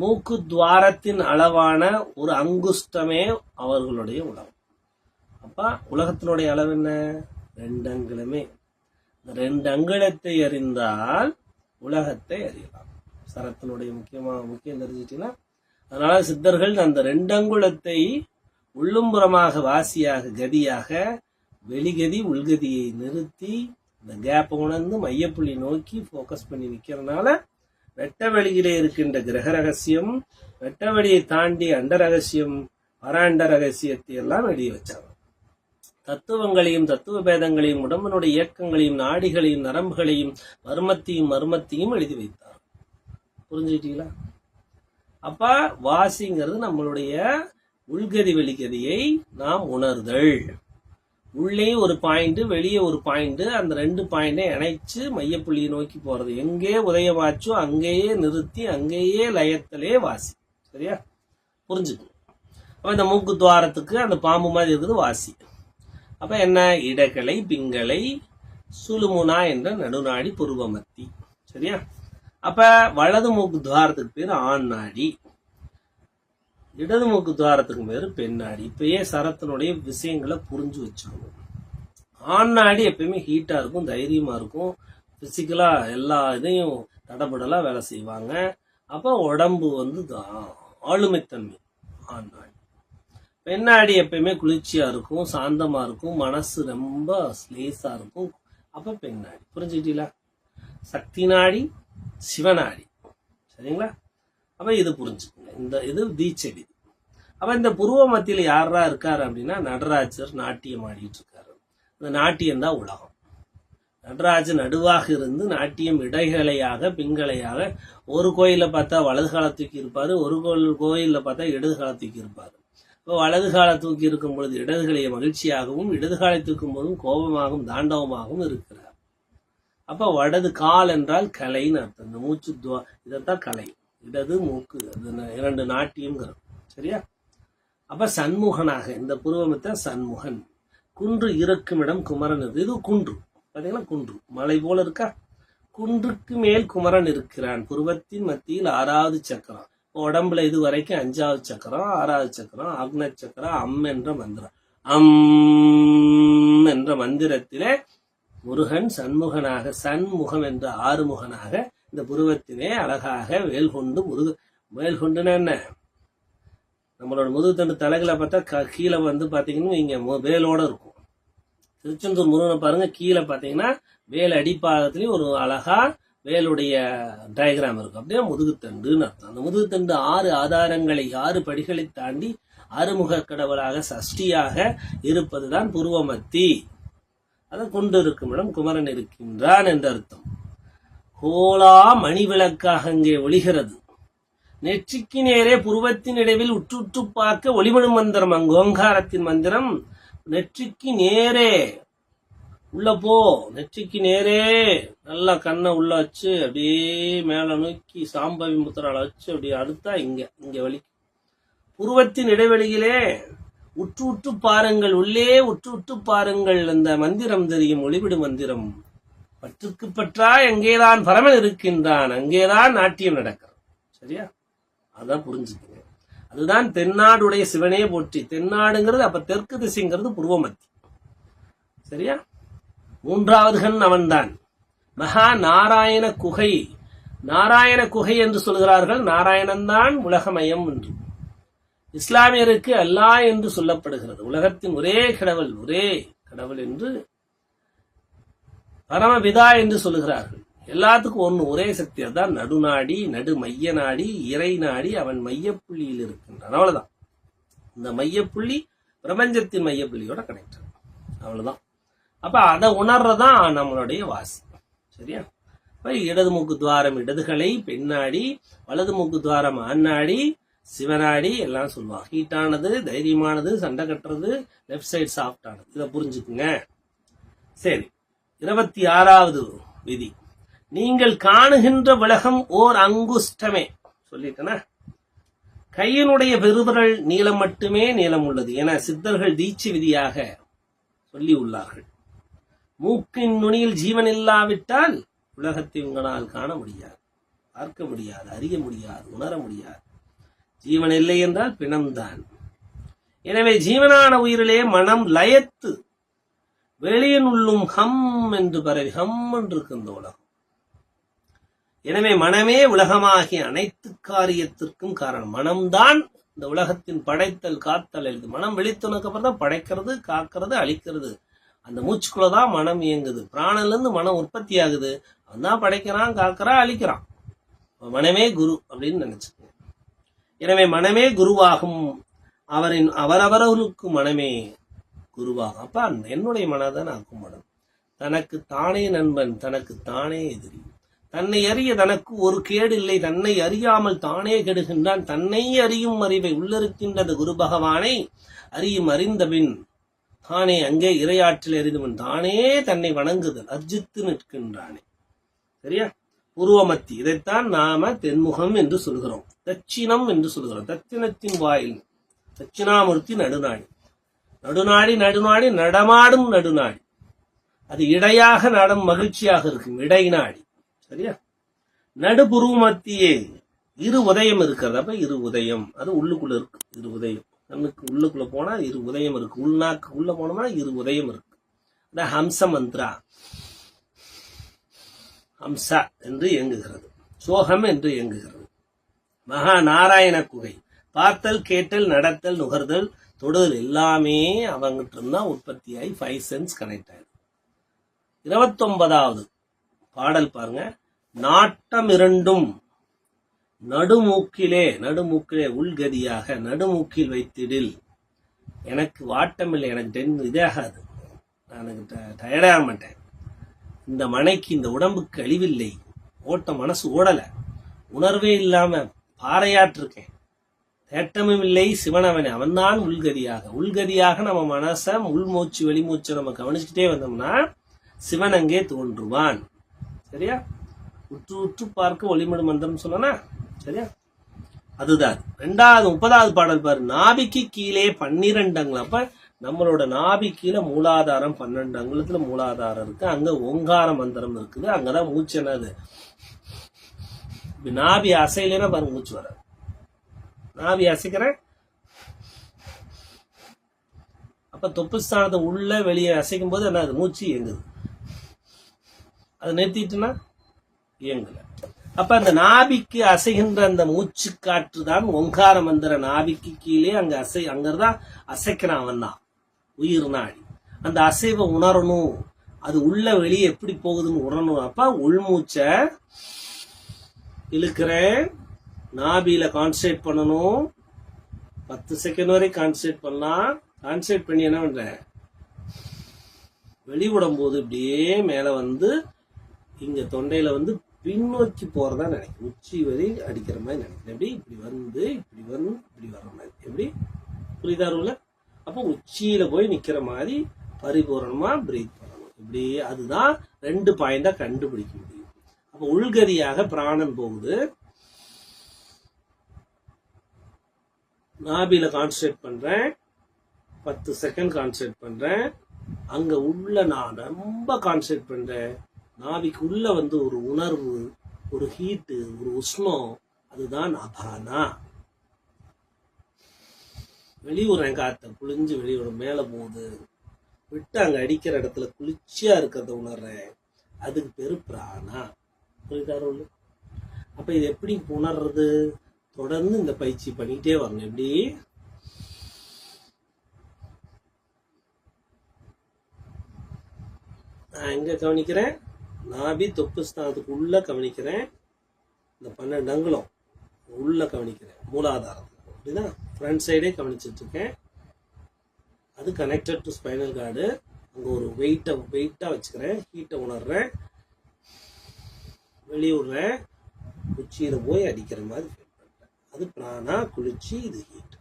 மூக்கு துவாரத்தின் அளவான ஒரு அங்குஷ்டமே அவர்களுடைய உலகம். அப்ப உலகத்தினுடைய அளவு என்ன? 2 அங்குலமே. 2 அங்குலத்தை அறிந்தால் உலகத்தை அறியலாம். சரத்தினுடைய முக்கியம் தெரிஞ்சிட்டீங்கன்னா, அதனால சித்தர்கள் அந்த 2 அங்குலத்தை உள்ளும்புறமாக வாசியாக கதியாக வெளிகதி உள்கதியை நிறுத்தி இந்த கேப் உணர்ந்து மையப்புள்ளி நோக்கி போக்கஸ் பண்ணி நிக்கிறதுனால வெட்ட வெளியிலே இருக்கின்ற கிரக ரகசியம், வெட்ட வெளியை தாண்டி அண்ட ரகசியம், பராண்ட ரகசியத்தை எல்லாம் வெளியே வச்சாங்க. தத்துவங்களையும் தத்துவ பேதங்களையும் உடம்பினுடைய இயக்கங்களையும் நாடிகளையும் நரம்புகளையும் மர்மத்தையும் எழுதி வைத்தார். புரிஞ்சுக்கிட்டீங்களா? அப்ப வாசிங்கிறது நம்மளுடைய உள்கதி வெளிகதியை நாம் உணர்தல். உள்ளே ஒரு பாயிண்ட் வெளியே ஒரு பாயிண்ட், அந்த 2 பாயிண்டை இணைச்சு மையப்புள்ளியை நோக்கி போறது. எங்கே உதயமாச்சோ அங்கேயே நிறுத்தி அங்கேயே லயத்திலே வாசி. சரியா? புரிஞ்சுக்கணும். அப்ப இந்த மூக்கு துவாரத்துக்கு அந்த பாம்பு மாதிரி இருக்குது வாசி. அப்ப என்ன? இடகலை, பிங்களை, சுலுமுனா என்ற நடுநாடி புருவமத்தி. சரியா? அப்ப வலது மூக்கு துவாரத்துக்கு பேரு ஆண் நாடி, இடது மூக்கு துவாரத்துக்கு பேரு பெண் நாடி. இப்பயே சரத்தினுடைய விஷயங்களை புரிஞ்சு வச்சுக்கணும். ஆண் நாடி எப்பயுமே ஹீட்டா இருக்கும், தைரியமா இருக்கும், பிசிக்கலா எல்லா இதையும் தடபடலா வேலை செய்வாங்க. அப்ப உடம்பு ஆளுமைத்தன்மை ஆண் நாடி. பெண் நாடி எப்பயுமே குளிர்ச்சியா இருக்கும், சாந்தமா இருக்கும், மனசு ரொம்ப லேசா இருக்கும். அப்ப பெண் நாடி. புரிஞ்சுக்கிட்டீங்களா? சக்தி நாடி, சிவநாடி. சரிங்களா? அப்ப இது புரிஞ்சுக்கோங்க. இது தீச்செடி. அப்ப இந்த புருவ மத்தியில யாரா இருக்காரு அப்படின்னா நடராஜர் நாட்டியம் ஆடிட்டு இருக்காரு. இந்த நாட்டியம் தான் உலகம். நடராஜர் நடுவாக இருந்து நாட்டியம் இடைகளையாக பிங்களையாக, ஒரு கோயில பார்த்தா வலது கால தூக்கி இருப்பாரு, ஒரு கோயில்ல பார்த்தா இடது கால தூக்கி இருப்பாரு. இப்போ வலது கால தூக்கி இருக்கும் பொழுது இடதுகளைய மகிழ்ச்சியாகவும், இடது காலை தூக்கும் போதும் கோபமாகவும் தாண்டவமாகவும் இருக்கிறார். அப்ப வடது கால் என்றால் கலைன்னு அர்த்தம். இந்த மூச்சு இதைத்தான் கலை. இடது மூக்கு, அது 2 நாட்டியம்ங்கிறோம். சரியா? அப்ப சண்முகனாக இந்த புருவமத்தை சண்முகன். குன்று இருக்கும் இடம் குமரன். இது குன்று பாத்தீங்களா? குன்று மலை போல இருக்கா? குன்றுக்கு மேல் குமரன் இருக்கிறான். புருவத்தின் மத்தியில் 6வது சக்கரம். உடம்புல இது வரைக்கும் 5வது சக்கரம், 6வது சக்கரம், அக்ன சக்கரம், அம் என்ற மந்திரம். அம் என்ற மந்திரத்திலே முருகன் சண்முகனாக, சண்முகம் என்ற ஆறுமுகனாக இந்த புருவத்திலே அழகாக வேல் கொண்டு வேல் கொண்டுன்னா என்ன? நம்மளோட முதுகுத்தண்டு தலைகளை பார்த்தா கீழே பாத்தீங்கன்னா இங்க வேலோட இருக்கும். திருச்செந்தூர் முருகனை பாருங்க, கீழே பாத்தீங்கன்னா வேல் அடிப்பாகத்திலேயே ஒரு அழகா வேலுடைய டயக்ராம் இருக்கும். அப்படியே முதுகுத்தண்டுன்னு அர்த்தம். அந்த முதுகுத்தண்டு 6 ஆதாரங்களை 6 படிகளை தாண்டி அறுமுக கடவுளாக சஷ்டியாக இருப்பதுதான் புருவமத்தி. அதை கொண்டு இருக்கும் இடம் குமரன் இருக்கின்றான் என்ற அர்த்தம். கோலா மணி விளக்காக அங்கே ஒளிகிறது. நெற்றிக்கு நேரே புருவத்தின் இடைவில் உற்று பார்க்க ஒளிமணு மந்திரம். அங்கு ஓங்காரத்தின் மந்திரம். நெற்றிக்கு நேரே உள்ள போ, நெற்றிக்கு நேரே நல்லா கண்ணை உள்ள வச்சு அப்படியே மேல நோக்கி சாம்பவி முத்திரால வச்சு அப்படியே அடுத்தா இங்க வலி. புருவத்தின் இடைவெளியிலே உற்று பாருங்கள், உள்ளே உற்று பாருங்கள். அந்த மந்திரம் தெரியும், ஒளிவிடு மந்திரம். பற்றுக்கு பற்றா எங்கேதான் பரமன் இருக்கின்றான், அங்கேதான் நாட்டியம் நடக்கிறது. சரியா? அதான் புரிஞ்சுக்கங்க. அதுதான் தென்னாடுடைய சிவனே போற்றி. தென்னாடுங்கிறது அப்ப தெற்கு திசைங்கிறது புருவமத்தி. சரியா? 3வது கண் அவன்தான். மகா நாராயண குகை. நாராயண குகை என்று சொல்கிறார்கள். நாராயணன் தான் உலகமயம் என்று. இஸ்லாமியருக்கு அல்லாஹ் என்று சொல்லப்படுகிறது. உலகத்தின் ஒரே கடவுள் என்று. பரமபிதா என்று சொல்லுகிறார்கள். எல்லாத்துக்கும் ஒரே சக்தி. அதான் நடுநாடி, நடு மைய நாடி, இறை நாடி. அவன் மையப்புள்ளியில் இருக்கின்றான். அவ்வளவுதான். இந்த மையப்புள்ளி பிரபஞ்சத்தின் மையப்புள்ளியோட கனெக்ட். அவ்வளவுதான். அப்ப அதை உணர்றதான் நம்மளுடைய வாசி. சரியா? இடது மூக்கு துவாரம் இடதுகளை பெண்ணாடி, வலது மூக்கு துவாரம் ஆண்ணாடி, சிவனாடி எல்லாம் சொல்லுவாங்க. ஹீட்டானது, தைரியமானது, சண்டை கட்டுறது, லெப்ட் சைடு சாஃப்ட் ஆனது. இதை புரிஞ்சுக்குங்க. சரி, 26வது விதி. நீங்கள் காணுகின்ற உலகம் ஓர் அங்குஷ்டமே. சொல்லிட்டேனா? கையினுடைய பெருவிரல் நீளம் மட்டுமே நீளம் உள்ளது என சித்தர்கள் தீட்சை விதியாக சொல்லி உள்ளார்கள். மூக்கின் நுனியில் ஜீவன் இல்லாவிட்டால் உலகத்தை உங்களால் காண முடியாது, பார்க்க முடியாது, அறிய முடியாது, உணர முடியாது. ஜீவன் இல்லை என்றால் பிணம்தான். எனவே ஜீவனான உயிரிலே மனம் லயத்து வெளியின் உள்ளும் ஹம் என்று பரவி ஹம் என்று இருக்கு இந்த உலகம். எனவே மனமே உலகமாகிய அனைத்து காரியத்திற்கும் காரணம். மனம்தான் இந்த உலகத்தின் படைத்தல் காத்தல் எழுது. மனம் வெளித்தனுக்கு அப்புறம் தான் படைக்கிறது, காக்கிறது, அழிக்கிறது. அந்த மூச்சுக்குள்ளதான் மனம் இயங்குது. பிராணன்ல இருந்து மனம் உற்பத்தி ஆகுது. அவன் தான் படைக்கிறான், காக்கிறான், அழிக்கிறான். மனமே குரு அப்படின்னு நினைச்சுக்கோங்க. எனவே மனமே குருவாகும். அவரவர்களுக்கு மனமே குருவாகும். அப்ப என்னுடைய மனதான் ஆக்கும் மனம். தனக்கு தானே நண்பன், தனக்கு தானே எதிரி. தன்னை அறிய தனக்கு ஒரு கேடு இல்லை. தன்னை அறியாமல் தானே கெடுகின்றான். தன்னை அறியும் அறிவை உள்ளிருக்கின்றது குரு பகவானை அறியும் அறிந்தபின் தானே அங்கே இறையாற்றில் எறிந்தவன் தானே தன்னை வணங்குதல் அர்ஜித்து நிற்கின்றானே. சரியா? உருவமத்தி, இதைத்தான் நாம தென்முகம் என்று சொல்கிறோம், தட்சிணம் என்று சொல்கிறோம். தட்சிணத்தின் வாயில் தட்சிணாமூர்த்தி நடுநாடி, நடுநாடி நடுநாடி நடமாடும் நடுநாடி. அது இடையாக நடம் மகிழ்ச்சியாக இருக்கும் இடைநாடி. சரியா? நடுபுருவமத்தியே இரு உதயம் இருக்கிறது. அப்ப இரு உதயம், அது உள்ளுக்குள்ள இருக்கு. இரு உதயம் நமக்கு உள்ளுக்குள்ள போனா இரு உதயம் இருக்கு. உள்நாக்கு உள்ள போனோம்னா இரு உதயம் இருக்கு. ஹம்ச மந்த்ரா, ஹம்சா என்று இயங்குகிறது, சோகம் என்று இயங்குகிறது. மகா நாராயண குகை பார்த்தல், கேட்டல், நடத்தல், நுகர்தல், தொடுதல் எல்லாமே அவங்கிட்ட இருந்தா உற்பத்தியாகி 5 சென்ஸ் கனெக்ட் ஆயிடும். 29வது பாடல் பாருங்க. நாட்டம் இரண்டும் நடுமூக்கிலே, நடுமூக்கிலே உள்கதியாக நடுமூக்கில் வைத்திடில். எனக்கு வாட்டமில்லை, எனக்கு இதாகாது, நான் டயர்டாக மாட்டேன். இந்த மனைக்கு இந்த உடம்புக்கு அழிவில்லை, ஓட்ட மனசு ஓடல, உணர்வே இல்லாம பாறையாட்டிருக்கேன், தேட்டமும் இல்லை சிவனவனே, அவன்தான் உள்கதியாக. உள்கதியாக நம்ம மனசை உள்மூச்சு வெளிமூச்சு நம்ம கவனிச்சுட்டே வந்தோம்னா சிவன் அங்கே தோன்றுவான். சரியா? உற்று உற்று பார்க்க ஒளிமடு மந்திரம் சொல்லனா? சரியா? அதுதான் 30வது பாடல் பாரு. நாபிக்கு கீழே 12 அங்குலம். அப்ப நம்மளோட நாபி கீழே மூலாதாரம் 12 அங்குலத்துல மூலாதாரம் இருக்கு. அங்க ஓங்கார மந்திரம் இருக்குது. அங்கதான் மூச்சு என்னது, நாபி அசையிலேன்னா பாருங்க மூச்சு வராது. நாபி அசைக்கிறேன், அப்ப தொப்பு ஸ்தானத்தை உள்ள வெளியே அசைக்கும் போது என்ன, மூச்சு இயங்குது. அதை நிறுத்திட்டுனா இயங்கல. அப்ப அந்த நாபிக்கு அசைகின்ற அந்த மூச்சு காற்று தான் ஓங்கார மந்திர. நாபிக்கு கீழே அங்க அங்கதான் அசைக்கிறான், அவன் தான் உயிர் நாடி. அந்த அசைவை உணரணும், அது உள்ள வெளியே எப்படி போகுதுன்னு உணரணும். அப்ப உள்மூச்சை இழுக்கிறேன், நாபியில கான்சன்ட்ரேட் பண்ணணும். 10 செகண்ட் வரை கான்சன்ட்ரேட் பண்ணலாம். கான்சன்ட்ரேட் பண்ணி என்ன பண்றேன், வெளிவிடும் போது இப்படியே மேல வந்து இங்க தொண்டையில வந்து பின்னோக்கி போறதா நினைக்கிறேன், உச்சி வரை அடிக்கிற மாதிரி நினைக்கிறேன். எப்படி இப்படி வந்து இப்படி வந்து இப்படி வர்ற மாதிரி, எப்படி புரியுதா ரூல? அப்போ உச்சியில போய் நிக்கிற மாதிரி பரிபூரணமா பிரீத் பண்ணணும். இப்படி அதுதான் 2 பாயிண்டா கண்டுபிடிக்க முடியும். அப்ப உள்கதியாக பிராணன் போகுது, நாபியில கான்சன்ட்ரேட் பண்றேன், 10 செகண்ட் கான்சன்ட்ரேட் பண்றேன். அங்க உள்ள நான் ரொம்ப கான்சன்ட்ரேட் பண்றேன். நாபிக்கு உள்ள வந்து ஒரு உணர்வு, ஒரு ஹீட்டு, ஒரு உஷ்ணம், அதுதான் அபானா. வெளியுறேன், காத்த குளிஞ்சு வெளியுறேன், மேல போகுது, விட்டு அங்க அடிக்கிற இடத்துல குளிர்ச்சியா இருக்கிறத உணர்றேன், அதுக்கு பேரு பிராணா. புரியுதாரு? அப்ப இது எப்படி உணர்றது? தொடர்ந்து இந்த பயிற்சி பண்ணிக்கிட்டே வரணும். எப்படி நான் எங்க கவனிக்கிறேன், நாபி தொப்பு ஸ்தானத்துக்கு உள்ள கவனிக்கிறேன், இந்த 12 அங்குலம் உள்ள கவனிக்கிறேன், மூலாதாரம். அப்படிதான் ஃப்ரண்ட் சைடே கவனிச்சுட்டு இருக்கேன். அது கனெக்டட் டு ஸ்பைனல் கார்டு. அங்க ஒரு வெயிட்டா வச்சுக்கிறேன், ஹீட்டை உணர்றேன், வெளியுறேன், உச்சியில போய் அடிக்கிற மாதிரி ஃபீல் பண்றேன். அது பிராணா, குளிர்ச்சி, இது ஹீட்.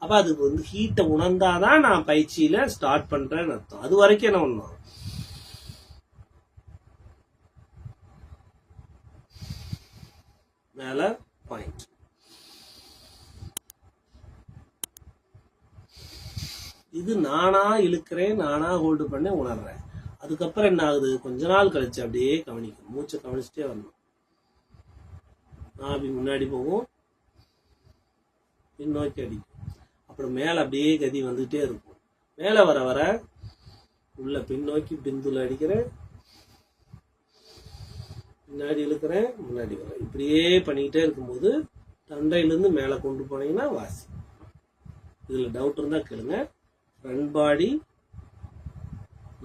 அப்ப அதுக்கு வந்து ஹீட்டை உணர்ந்தாதான் நான் பயிற்சியில ஸ்டார்ட் பண்றேன்னு அர்த்தம். அது வரைக்கும் என்ன பண்ணணும், மேல பாயிண்ட். இது நானா இழுக்கிறேன், நானா ஹோல்டு பண்ண உணர்றேன். அதுக்கப்புறம் என்ன ஆகுது, கொஞ்ச நாள் கழிச்சு அப்படியே கவனிக்கணும், மூச்சை கவனிச்சுட்டே வரணும். நாபி முன்னாடி போகும், பின்னோக்கி அடிக்கும், அப்புறம் மேல அப்படியே கதி வந்துட்டே இருக்கும். மேல வர வர உள்ள பின்னோக்கி பிந்துல அடிக்கிறேன், முன்னாடி இழுக்கிறேன், முன்னாடி வரேன். இப்படியே பண்ணிக்கிட்டே இருக்கும்போது தண்டையிலிருந்து மேலே கொண்டு போனீங்கன்னா வாசி. இதுல டவுட் இருந்தா கேளுங்க. ஃப்ரண்ட் பாடி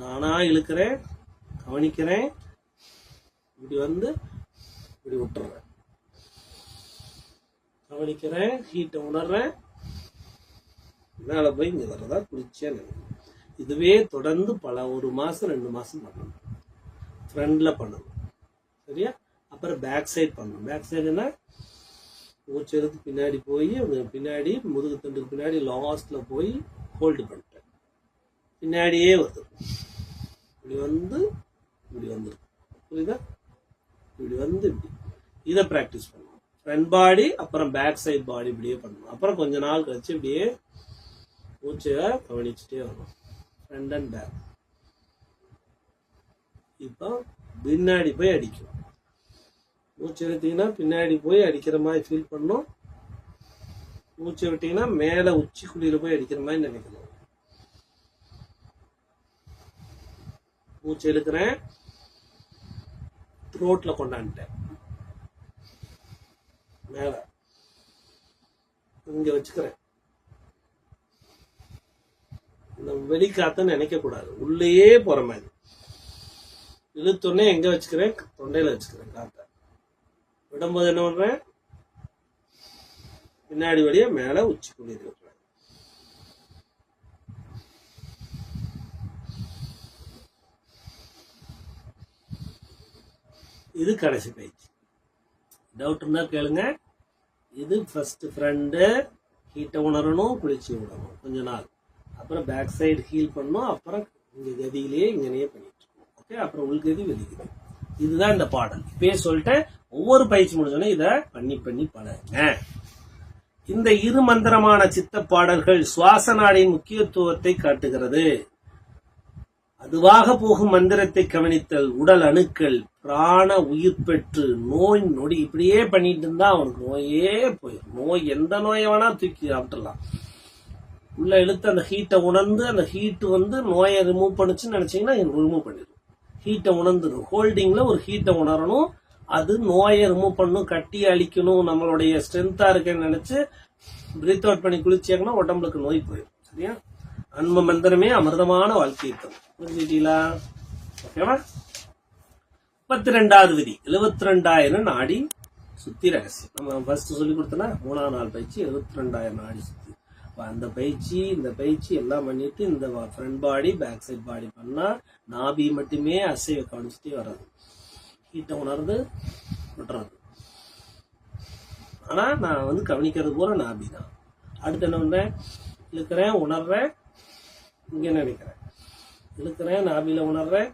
நானா இழுக்கிறேன், கவனிக்கிறேன், இப்படி வந்து இப்படி விட்டுறேன், கவனிக்கிறேன், ஹீட்டை உணர்றேன், மேலே போய் இங்க வர்றதா குளிர்ச்சியா நினைக்கிறேன். இதுவே தொடர்ந்து ஒரு மாசம் 2 மாசம் பண்ணணும். ஃப்ரண்ட்ல பண்ணணும். சரியா? அப்புறம் பேக் சைட் பண்ணணும். பேக் சைடுனா மூச்சு எடுத்து பின்னாடி போய் பின்னாடி முதுகு தண்டுக்கு பின்னாடி லாஸ்ட்ல போய் ஹோல்டு பண்ணிட்டேன். பின்னாடியே வருது, இப்படி வந்து இப்படி வந்துருக்கு, புரியுதா? இப்படி வந்து இப்படி இதை ப்ராக்டிஸ் பண்ணுவோம். ஃப்ரண்ட் பாடி அப்புறம் பேக் சைட் பாடி இப்படியே பண்ணணும். அப்புறம் கொஞ்ச நாள் கழிச்சு இப்படியே மூச்சை கவனிச்சுட்டே வரணும், ஃப்ரண்ட் அண்ட் பேக். இப்போ பின்னாடி போய் அடிக்கும். மூச்சு எடுத்தீங்கன்னா பின்னாடி போய் அடிக்கிற மாதிரி ஃபீல் பண்ணணும். மூச்சை விட்டீங்கன்னா மேலே உச்சி குழியில போய் அடிக்கிற மாதிரி நினைக்கணும். மூச்சு எடுக்கிறேன், த்ரோட்ல கொண்டாந்துட்டேன், மேல இங்க வச்சுக்கிறேன். இந்த வெளிக்காத்தன்னு நினைக்க கூடாது, உள்ளேயே போற மாதிரி. இழுத்தொன்னே எங்க வச்சுக்கிறேன்? தொண்டையில வச்சுக்கிறேன் காத்த. விடும்போது என்ன பண்றேன்? பின்னாடி வழியா மேல உச்சி குளிர் வைக்கிறேன். இது கடைசி பயிற்சி. டவுட் இருந்தா கேளுங்க. இது ஃபர்ஸ்ட் ஃப்ரண்ட் ஹீட்டை உணரணும், குளிச்சு விடணும் கொஞ்ச நாள். அப்புறம் பேக் சைடு ஹீல் பண்ணணும். அப்புறம் இங்க கதியிலேயே இங்கனையே பண்ணிட்டு இருக்கணும். ஓகே, அப்புறம் உள்கதி வெளிகதி. இதுதான் இந்த பாடல். இப்பயே சொல்லிட்டேன், ஒவ்வொரு பயிற்சி முடிஞ்சோடனே இதை பண்ணி பழகுங்க. இந்த இரு மந்திரமான சித்த பாடல்கள் சுவாச நாடியின் முக்கியத்துவத்தை காட்டுகிறது. அதுவாக போகும் மந்திரத்தை கவனித்தல், உடல் அணுக்கள் பிராண உயிர் பெற்று நோய் நொடி இப்படியே பண்ணிட்டு இருந்தா அவனுக்கு நோயே போயிடும். நோய் எந்த நோயை வேணா தூக்கி சாப்பிட்டுலாம். உள்ள இழுத்து அந்த ஹீட்டை உணர்ந்து, அந்த ஹீட் வந்து நோயை ரிமூவ் பண்ணுச்சுன்னு நினைச்சீங்கன்னா ரிமூவ் பண்ணிடும். ஹீட்டை உணர்ந்துடும். ஹோல்டிங்ல ஒரு ஹீட்டை உணரணும், அது நோயை ரிமூவ் பண்ணும், கட்டி அழிக்கணும். நம்மளுடைய ஸ்ட்ரென்த்தா இருக்கேன்னு நினைச்சு பிரீத் அவுட் பண்ணி குளிச்சாங்கன்னா உடம்புக்கு நோய் போயிடும். சரியா? அன்ப மந்திரமே அமிர்தமான வாழ்க்கை தரும். புரிஞ்சுட்டீங்களா? ஓகேவா? 32வது விதி 72,000 நாடி சுத்தி ரகசியம். நம்ம ஃபர்ஸ்ட் சொல்லி கொடுத்தோம்னா 3ஆம் நாள் பயிற்சி 72,000 நாடி சுத்தி. அந்த பயிற்சி இந்த பயிற்சி எல்லாம் பண்ணிட்டு இந்த front body back side body பண்ணா நாபி மட்டுமே அசைவை கவனிச்சுட்டே வர்றது, ஹீட்டை உணர்ந்து விட்டுறது. ஆனா நான் வந்து கவனிக்கிறது பூரா நாபி தான். அடுத்து என்ன பண்றேன்? இழுக்கிறேன், உணர்றேன், இங்க நினைக்கிறேன், இழுக்கிறேன், நாபியில உணர்றேன்,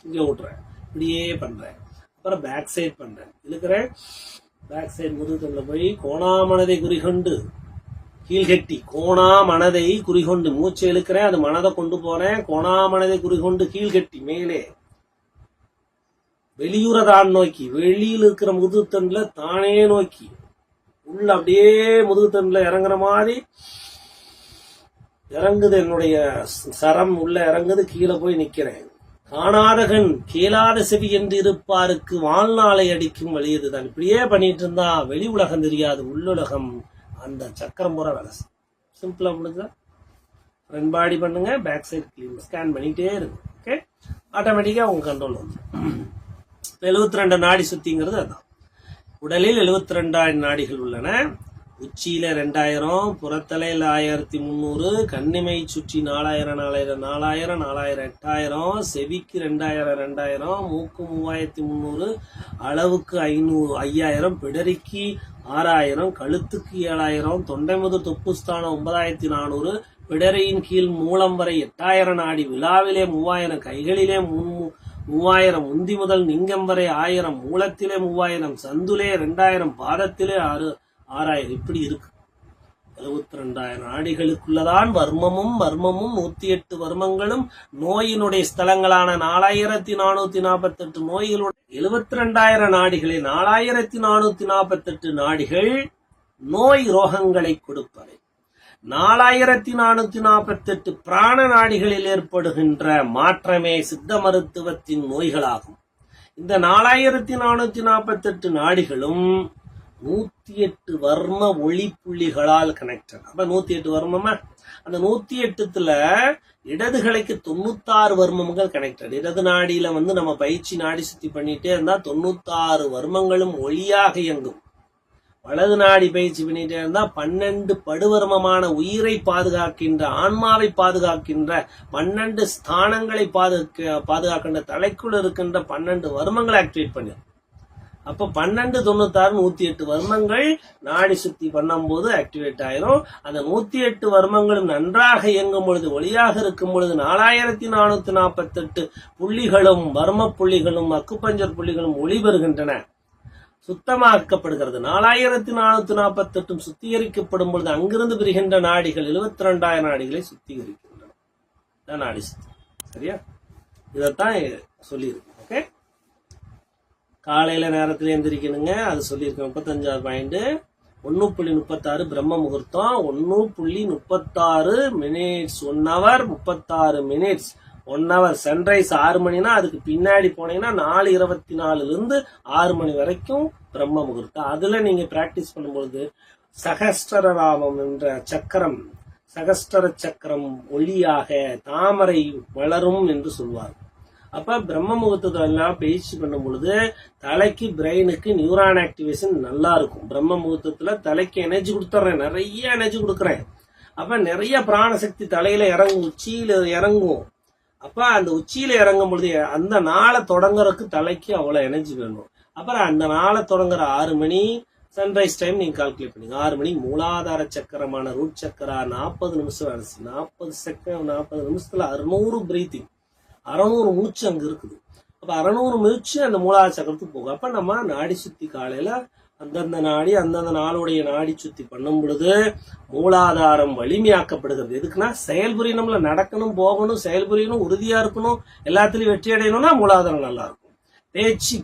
இங்க விட்டுறேன், இப்படியே பண்றேன். அப்புறம் பேக் சைட் பண்றேன், இழுக்கிறேன், பேக் சைட் முதுகுல போய் கோணாமனதை குறிகொண்டு கீழ்கட்டி, கோணாமனதை குறிகொண்டு மூச்சை இழுக்கிறேன், அது மனதை கொண்டு போறேன், கோணாமனதை குறிகொண்டு கீழ்கட்டி மேலே வெளியூரதான் நோக்கி, வெளியில் இருக்கிற முதுகுத்தண்டுல தானே நோக்கி உள்ள அப்படியே முதுகுத்தண்டுல இறங்குற மாதிரி இறங்குது. என்னுடைய சரம் உள்ள இறங்குது, கீழே போய் நிக்கிறேன். காணாத கண் கேளாத செவி என்று இருப்பாருக்கு வாழ்நாளை அடிக்கும் வழியதுதான். இப்படியே பண்ணிட்டு இருந்தா வெளி உலகம் தெரியாது, உள்ளுலகம் அந்த சக்கரம் பூரா வேலை. சிம்பிளா முடிஞ்சா ஃப்ரண்ட் பாடி பண்ணுங்க, பேக் சைடு கிளீன் ஸ்கேன் பண்ணிட்டே இருக்கு. ஓகே, ஆட்டோமேட்டிக்கா உங்க கண்ட்ரோல் வந்து 72 நாடி சுத்திங்கிறது அதான். உடலில் 72,000 நாடிகள் உள்ளன. உச்சியில 2000, புறத்தலையில 1300, கண்ணிமை சுற்றி 4000, 8000, செவிக்கு 2000, மூக்கு 3300, அளவுக்கு 5000, பிடரிக்கு 6000, கழுத்துக்கு 7000, தொண்டை முதல் தொப்புஸ்தானம் 9400, பிடரியின் கீழ் மூலம் வரை 8000 நாடி, விழாவிலே 3000, கைகளிலே 3000, முந்தி முதல் நிங்கம் வரை 1000, மூலத்திலே 3000, சந்துலே 2000, பாதத்திலே 6000. இப்படி இருக்கு. 72,000 நாடிகளுக்குள்ளதான் வர்மமும் 108 வர்மங்களும் நோயினுடைய ஸ்தலங்களான 4448 நோய்களுடைய 72,000 நாடிகளில் 4448 நாடிகள் நோய் ரோகங்களை கொடுப்பவை. 4448 பிராண நாடிகளில் ஏற்படுகின்ற மாற்றமே சித்த மருத்துவத்தின் நோய்களாகும். இந்த 4448 நாடிகளும் 108 வர்ம ஒளி புள்ளிகளால் கனெக்டட். அப்ப 108 வர்மமா? அந்த 108த்துல இடதுகளுக்கு 96 வர்மங்கள் கனெக்டட். இடது நாடியில வந்து நம்ம பயிற்சி நாடி சுத்தி பண்ணிட்டே இருந்தா 96 வர்மங்களும் ஒளியாக இயங்கும். வலது நாடி பயிற்சி பண்ணிட்டே இருந்தா 12 படுவர்மமான உயிரை பாதுகாக்கின்ற, ஆன்மாவை பாதுகாக்கின்ற 12 ஸ்தானங்களை பாதுகாக்கின்ற தலைக்குள் இருக்கின்ற 12 வர்மங்களை ஆக்டிவேட் பண்ணிடும். அப்ப 1296 108 வர்மங்கள் நாடி சுத்தி பண்ணும்போது ஆக்டிவேட் ஆயிரும். அந்த 108 வர்மங்களும் நன்றாக இயங்கும் பொழுது, ஒளியாக இருக்கும் பொழுது 4448 புள்ளிகளும் வர்ம புள்ளிகளும் அக்குபஞ்சர் புள்ளிகளும் ஒளி பெறுகின்றன, சுத்தமாக்கப்படுகிறது. 4448 சுத்திகரிக்கப்படும் பொழுது அங்கிருந்து பிரிகின்ற நாடிகள் 72,000 நாடிகளை சுத்திகரிக்கின்றன. நாடி சுத்தி. சரியா? இதத்தான் சொல்லியிருக்கு. ஓகே, காலையில நேரத்துல எந்திரிக்கணுங்க, அது சொல்லியிருக்கேன். 35 பாயிண்ட். 1.36 பிரம்ம முகூர்த்தம், 1.36 minutes, 1 hour 36 minutes, 1 hour. Sunrise 6 மணினா அதுக்கு பின்னாடி போனீங்கன்னா 4:24 6 மணி வரைக்கும் பிரம்ம முகூர்த்தம். அதுல நீங்க பிராக்டிஸ் பண்ணும்போது சகஸ்டரராமம் என்ற சக்கரம், சகஸ்டர சக்கரம் ஒளியாக தாமரை வளரும் என்று சொல்வார். அப்ப பிரம்ம முகூர்த்தத்தை எல்லாம் பயிற்சி பண்ணும் பொழுது தலைக்கு பிரெயினுக்கு நியூரான் ஆக்டிவேஷன் நல்லா இருக்கும். பிரம்ம முகூர்த்தத்துல தலைக்கு எனர்ஜி கொடுத்துறேன், நிறைய எனர்ஜி கொடுக்குறேன். அப்ப நிறைய பிராணசக்தி தலையில இறங்கும், உச்சியில இறங்கும். அப்ப அந்த உச்சியில இறங்கும் பொழுது அந்த நாளை தொடங்குறதுக்கு தலைக்கு அவ்வளவு எனர்ஜி வேணும். அப்புறம் அந்த நாளை தொடங்குற 6 மணி சன்ரைஸ் டைம் நீங்க கால்குலேட் பண்ணி 6 மணி மூலாதார சக்கரமான ரூட் சக்கரா 40 நிமிஷம் அரிசி, 40 செகண்ட், 40 நிமிஷத்துல 600 பிரீத்திங், 600 மூச்சு அங்க இருக்குது. அப்ப 600 மூச்சு அந்த மூலாதார சக்கரத்துக்கு போகும். அப்ப நம்ம நாடி சுத்தி காலையில அந்தந்த நாடி அந்தந்த நாளுடைய நாடி சுத்தி பண்ணும் பொழுது மூலாதாரம் வலிமையாக்கப்படுகிறது. எதுக்குன்னா செயல்புரியணும்ல, நடக்கணும், போகணும், செயல்புரியணும், உறுதியா இருக்கணும், எல்லாத்திலையும் வெற்றி அடையணும்னா மூலாதாரம் நல்லா இருக்கும்.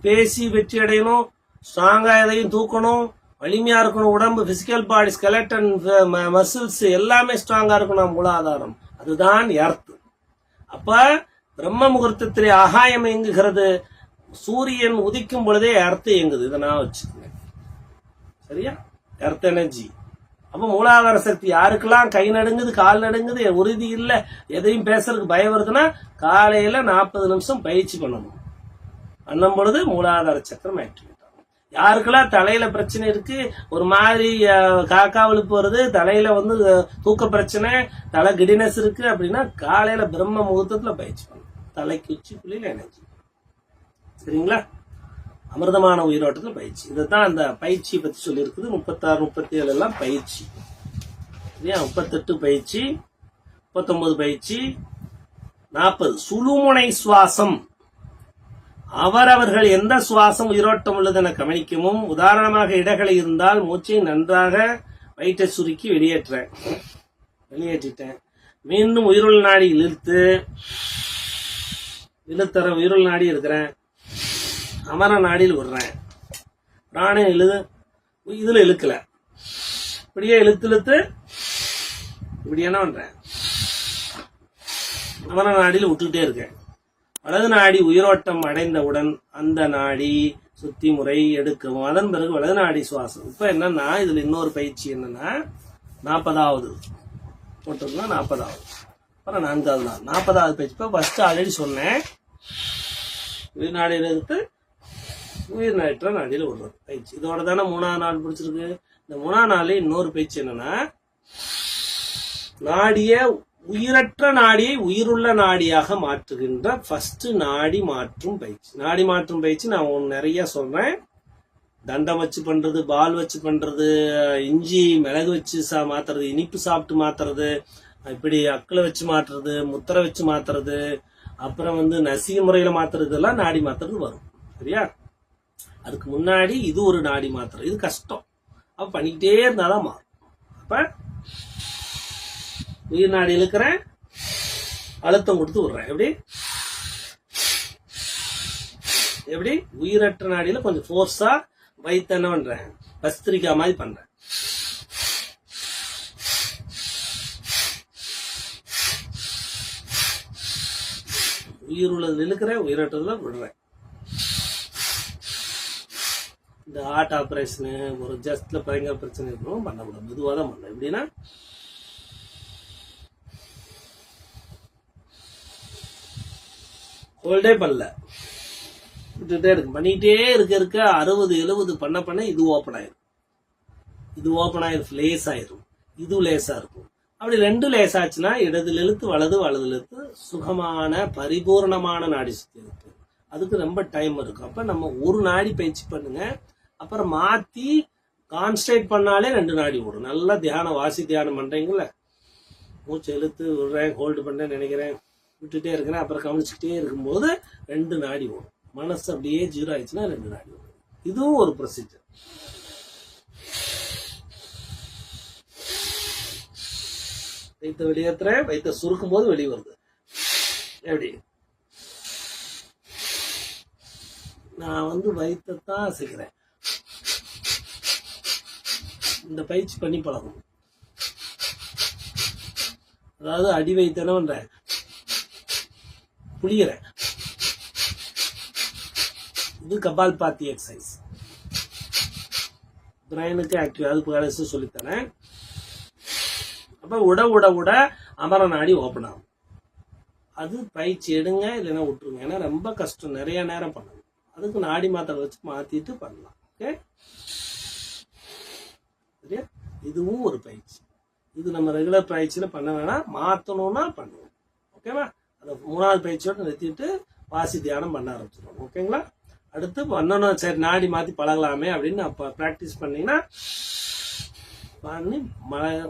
பேசி வெற்றி அடையணும், ஸ்ட்ராங்கா எதையும் தூக்கணும், வலிமையா இருக்கணும், உடம்பு பிசிக்கல் பாடி ஸ்கெலட்டன் மசில்ஸ் எல்லாமே ஸ்ட்ராங்கா இருக்கணும் மூலாதாரம். அதுதான் எர்த். அப்ப பிரம்ம முகூர்த்தத்திலே ஆகாயம் இயங்குகிறது, சூரியன் உதிக்கும் பொழுதே எர்த் இயங்குது. இதை நான் வச்சுக்கேன். சரியா? Earth energy. அப்ப மூலாதார சக்தி யாருக்கெல்லாம் கை நடுங்குது, கால் நடுங்குது, உறுதி இல்ல, எதையும் பேசுறதுக்கு பயம் வருதுன்னா காலையில 40 நிமிஷம் பயிற்சி பண்ணணும். பண்ணும் பொழுது மூலாதார சக்கரம் ஆக்டிவேட் ஆகும். யாருக்கெல்லாம் தலையில பிரச்சனை இருக்கு, ஒரு மாதிரி காக்கா விழுப்பு வருது, தலையில தூக்க பிரச்சனை, தலை கிடினஸ் இருக்கு அப்படின்னா காலையில பிரம்ம முகூர்த்தத்துல பயிற்சி பண்ணணும். தலைக்கு உச்சி புள்ளியில எனர்ஜி. சரிங்களா? அமிர்தமான உயிரோட்டத்துல பயிற்சி. இதைத்தான் அந்த பயிற்சியை பத்தி சொல்லி இருக்குது. 36, 37 எல்லாம் பயிற்சி. 38 பயிற்சி, 39 பயிற்சி, 40 சுழுமுனை சுவாசம். அவரவர்கள் எந்த சுவாசம் உயிரோட்டம் உள்ளது என கவனிக்கவும். உதாரணமாக இடகளை இருந்தால் மூச்சை நன்றாக வயிற்றை சுருக்கி வெளியேற்றிட்டேன். மீண்டும் உயிருள்ள நாடி இழுத்தர உயிருள்ள நாடி இருக்கிறேன், அமர நாடியில் விடுறேன், பிராணம் இதுல இழுக்கல, இப்படியே இழுத்து இப்படி என்ன பண்றேன், அமர நாடியில் விட்டுக்கிட்டே இருக்கேன். வலது நாடி உயிரோட்டம் அடைந்தவுடன் அந்த நாடி சுத்தி முறை எடுக்கவும். அதன் பிறகு வலது நாடி சுவாசம். இப்ப என்னன்னா இதுல இன்னொரு பயிற்சி என்னன்னா 40வது போட்டிருக்கோம். 40வது அப்புறம் 4வது நாள் 40வது பயிற்சி. இப்ப ஃபர்ஸ்ட் ஆல்ரெடி சொன்னேன், உயிர் நாடியில எடுத்து உயிர் நாடிட்ட நாடியில விடுறது பயிற்சி. இதோட தானே 3வது நாள் பிடிச்சிருக்கு. இந்த 3வது நாள் இன்னொரு பயிற்சி என்னன்னா உயிரற்ற நாடியை உயிருள்ள நாடியாக மாற்றுகின்ற ஃபர்ஸ்ட் நாடி மாற்றும் பயிற்சி. நாடி மாற்றும் பயிற்சி நான் நிறைய சொல்றேன். தண்டம் வச்சு பண்றது, பால் வச்சு பண்றது, இஞ்சி மிளகு வச்சு மாத்துறது, இனிப்பு சாப்பிட்டு மாத்துறது, இப்படி அக்களை வச்சு மாத்துறது, முத்திரை வச்சு மாத்துறது, அப்புறம் நசிக முறையில மாத்துறது, எல்லாம் நாடி மாத்துறது வரும். சரியா? அதுக்கு முன்னாடி இது ஒரு நாடி மாத்துறது, இது கஷ்டம். அப்ப பண்ணிக்கிட்டே இருந்தாதான் மாறும். அப்ப உயிர் நாடி இழுக்கிறேன், அழுத்தம் கொடுத்து விடுறேன். எப்படி உயிரற்ற நாடியில கொஞ்சம் ஃபோர்ஸா வயிற்று என்ன பண்றேன், கஸ்திரிக்கா மாதிரி பண்றேன். உயிர் உள்ளது இழுக்கிறேன், உயிரற்றதுல விடுறேன். இந்த ஹார்ட் ஆபரேஷனு, ஒரு ஜஸ்ட்ல பயங்கர பிரச்சனை இருக்கணும் பண்ணக்கூடாது, மெதுவாக தான் பண்ணேன். எப்படின்னா ஹோல்டே பண்ணல, விட்டுட்டே இருக்கு. பண்ணிக்கிட்டே இருக்க 60, 70 பண்ண இது ஓப்பன் ஆயிரும். இது ஓப்பன் ஆயிரும், லேஸ் ஆயிரும். இது லேசா இருக்கும். அப்படி 2 லேஸ் ஆச்சுன்னா இடதுல இழுத்து வலது, வலதுல இழுத்து சுகமான பரிபூர்ணமான நாடி சுத்தி இருக்கு. அதுக்கு ரொம்ப டைம் இருக்கும். அப்ப நம்ம ஒரு நாடி பயிற்சி பண்ணுங்க, அப்புறம் மாத்தி கான்சன்ட்ரேட் பண்ணாலே 2 நாடி ஓடும். நல்லா தியானம் வாசி தியானம் பண்றீங்கல்ல, மூச்சு இழுத்து விடுறேன், ஹோல்டு பண்றேன்னு நினைக்கிறேன், விட்டுட்டே இருக்கிறேன், அப்புறம் கவனிச்சுட்டே இருக்கும்போது 2 நாடி ஓடும். மனசு அப்படியே 0 ஆயிடுச்சுன்னா 2 நாடி ஓடும். இதுவும் ஒரு ப்ரொசீஜர். வைத்த வெளியேற்றுறேன், வைத்த சுருக்கும் போது வெளியே வருது. எப்படி நான் வயிற்றைத்தான் அசைக்கிறேன். இந்த பயிற்சி பண்ணி பழகும். அதாவது அடி வைத்தன பண்றேன், புளியறேன். இது கபால் பாத்தி எக்ஸசைஸ், பிரெயினுக்கு ஆக்டிவ். அது சொல்லித்தரேன். அப்ப உட அமர நாடி ஓப்பன் ஆகும். அது பயிற்சி எடுங்க, இல்லைன்னா விட்டுருங்க. ஏன்னா ரொம்ப கஷ்டம், நிறைய நேரம் பண்ணணும். அதுக்கு நாடி மாத்திரை வச்சு மாத்திட்டு பண்ணலாம். ஓகே, சரியா? இதுவும் ஒரு பயிற்சி. இது நம்ம ரெகுலர் பயிற்சியில பண்ண வேணாம், மாத்தணும்னா பண்ணுவோம். ஓகேவா? அதை 3வது பயிற்சியோட நிறுத்திட்டு வாசி தியானம் பண்ண ஆரம்பிச்சிடும். ஓகேங்களா? அடுத்து பண்ணணும், சரி நாடி மாத்தி பழகலாமே அப்படின்னு அப்ப பிராக்டிஸ் பண்ணீங்கன்னா பண்ணி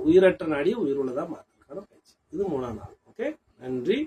உயிரற்ற நாடியை உயிருள்ளதா மாத்திருக்கான பயிற்சி. இது 3ஆம் நாள். ஓகே, நன்றி.